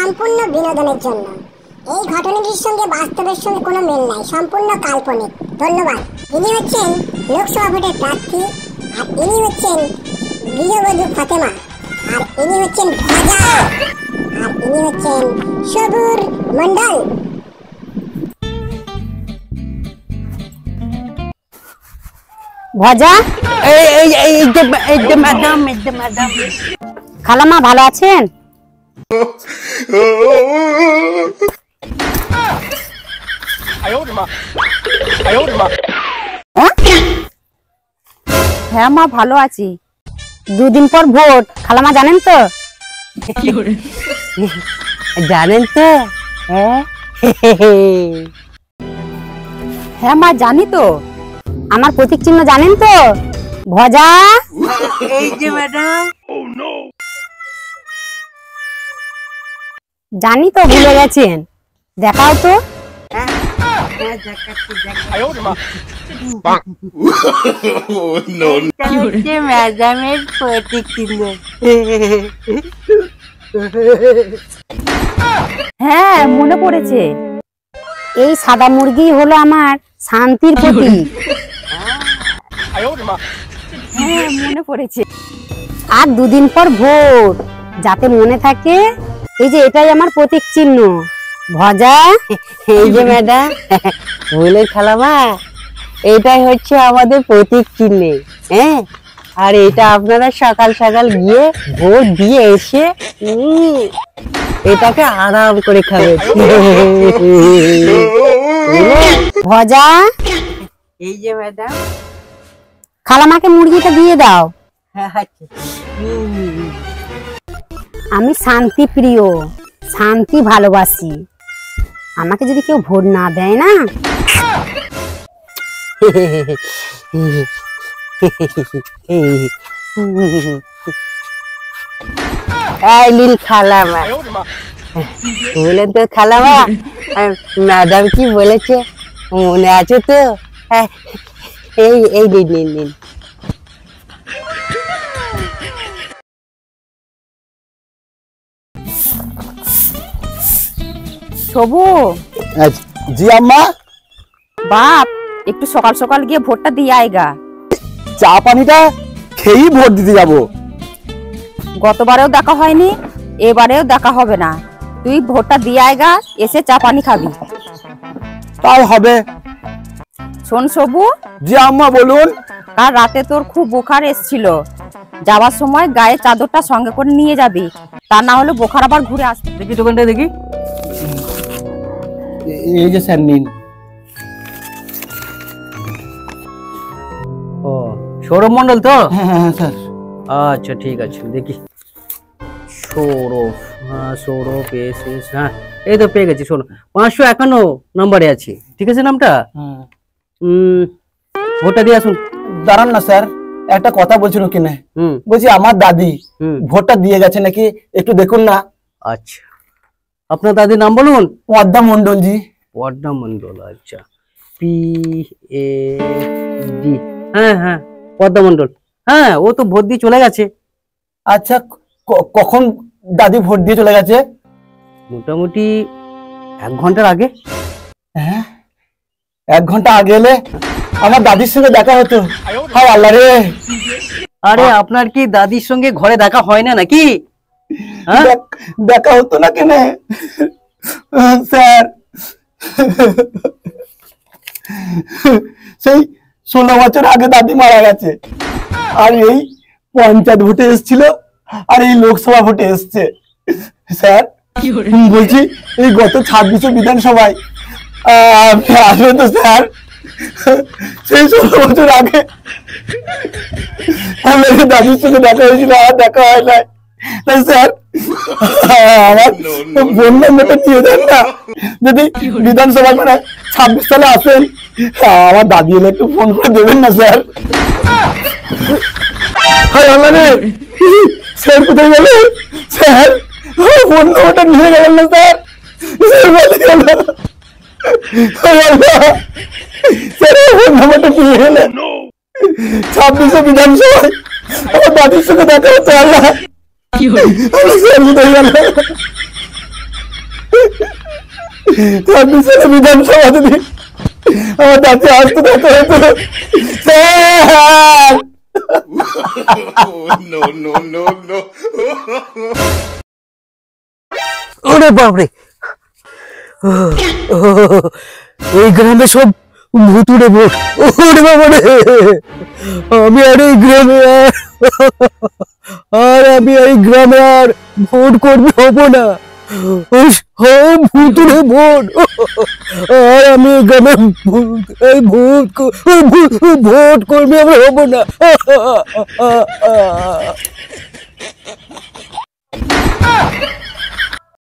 সম্পূর্ণ বিনোদনের জন্য। এই ঘটনাটির সঙ্গে বাস্তবের সঙ্গে কোনো মিল নাই, সম্পূর্ণ কাল্পনিক। ধন্যবাদ। ইনি হচ্ছেন লোকসভা ভোটের প্রার্থী, আর ইনি হচ্ছেন গৃহবধূ ফাতেমা, আর ইনি হচ্ছেন ভজা, আর ইনি হচ্ছেন সবুর মন্ডল। ভজা, ম্যাডাম খালামা ভালো আছেন? হ্যাঁ মা ভালো আছি। দুদিন পর ভোট, খালামা জানেন তো? জানেন তো? হ্যাঁ মা জানি তো। আমার প্রতীক চিহ্ন জানেন তো? ভজা, এই যে ম্যাডাম। জানি তো, ভুলে গেছেন। দেখাও তো। ম্যাডামের প্রতীক চিহ্ন। হ্যাঁ মনে পড়েছে, এই সাদা মুরগি হলো আমার শান্তির প্রতীক। হ্যাঁ মনে পড়েছে। আর দুদিন পর ভোট, যাতে মনে থাকে। এই যে এটাই আমার প্রতীক চিহ্ন, ভজা। এই যে ম্যাডাম, বলে খালামা, এটাই হচ্ছে আমাদের প্রতীক চিহ্ন। হ্যাঁ, আর এটা আপনারা সকাল সকাল গিয়ে ভোট দিয়ে এসে এটাকে আরাম করে খাবেন। ভজা, এই যে ম্যাডাম, খালামাকে মুরগিটা দিয়ে দাও। আমি শান্তি প্রিয়, শান্তি ভালোবাসি। আমাকে যদি কেউ ভোট না দেয় না, খালামা বলেন তো, খালামা ম্যাডাম কি বলেছে মনে আছে তো? এই এই নিন নিন নিন। সবু। জি আম্মা। বাপ, একটু সকাল সকাল গিয়ে ভোটটা দিয়ে আয়গা। চা পানিটা খেয়েই ভোট দিতে যাব। গতবারেও দেখা হয়নি, এবারেও দেখা হবে না। তুই ভোটটা দিয়ে আয়গা, এসে চা পানি খাবি। তাই হবে। শোন সবু। জি আম্মা বলুন। কাল রাতে তোর খুব বোখার এসছিল, যাওয়ার সময় গায়ে চাদরটা সঙ্গে করে নিয়ে যাবি, তা না হলে বোখার আবার ঘুরে আসবে। দেখি দোকানটা দেখি। এই যে স্যার নিন। ও সৌরভ মন্ডল তো? হ্যাঁ হ্যাঁ স্যার। আচ্ছা ঠিক আছে, দেখি। সৌরভ, হ্যাঁ সৌরভ, এস এস, হ্যাঁ এই তো পেয়ে গেছি। শোনো, 551 নম্বরে আছে, ঠিক আছে নামটা? ভোটটা দিয়ে আসুন। দাঁড়ান না স্যার, একটা কথা বলছিল কিনে। বলছি আমার দাদি ভোটটা দিয়ে গেছে নাকি, একটু দেখুন না। আচ্ছা, আপনার দাদির নাম বলুন। পদ্মা মন্ডল জি। পদ্মা মন্ডল, আচ্ছা, পি এ ডি, হ্যাঁ হ্যাঁ পদ্মা মন্ডল। হ্যাঁ ও তো ভোট দিয়ে চলে গেছে। আচ্ছা, কখন দাদি ভোট দিয়ে চলে গেছে? মোটামুটি 1 ঘন্টার আগে। হ্যাঁ 1 ঘন্টা আগে এলে আমার দাদির সঙ্গে দেখা হতো। হায় আল্লাহ রে। আরে আপনার কি দাদির সঙ্গে ঘরে দেখা হয় না নাকি? দেখা হতো না কেন স্যার? সেই 16 বছর আগে দাদি মারা গেছে, আর এই পঞ্চায়েত ভোটে এসেছিল, আর এই লোকসভা ভোটে এসছে। স্যার বলছি, এই গত 26 বিধানসভায় আপনি আসবেন তো স্যার? সেই 16 বছর আগে আমার দাদির সঙ্গে দেখা হয়েছিল, আর দেখা হয় নাই। স্যার আমার ফোন নাম্বারটা দিয়ে দেন না, যদি বিধানসভায় মানে 26 সালে আসেন, আমার দাদি এলে একটু ফোন করে দেবেন না স্যার? স্যার কোথায় গেল? স্যার ফোন নাম্বারটা নিয়ে গেলেন না স্যার? স্যার ফোন নাম্বারটা নিয়ে গেলেন। 26 বিধানসভায় আমার দাদির সঙ্গে দেখা হচ্ছে। আল্লাহ, স্যার কোথায় গেল? ছাব্বিশের বিধানসভা যদি আমার দাঁতে আসতে দেখা হতো স্যার। ওরে বাপরে, এই গ্রামে সব ভুতুড়ে ভোট। ওরে বাবারে, আমি আর এই গ্রামে আমি এই গ্রামে আর ভোট কর্মী হব না। সব ভুতুড়ে ভোট। আর আমি এই গ্রামে ভোট কর্মী আমি হব না।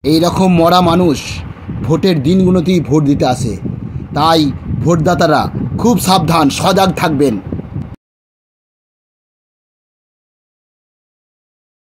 এইরকম মরা মানুষ ভোটের দিনগুলোতেই ভোট দিতে আসে, তাই ভোটদাতারা খুব সাবধান, সজাগ থাকবেন।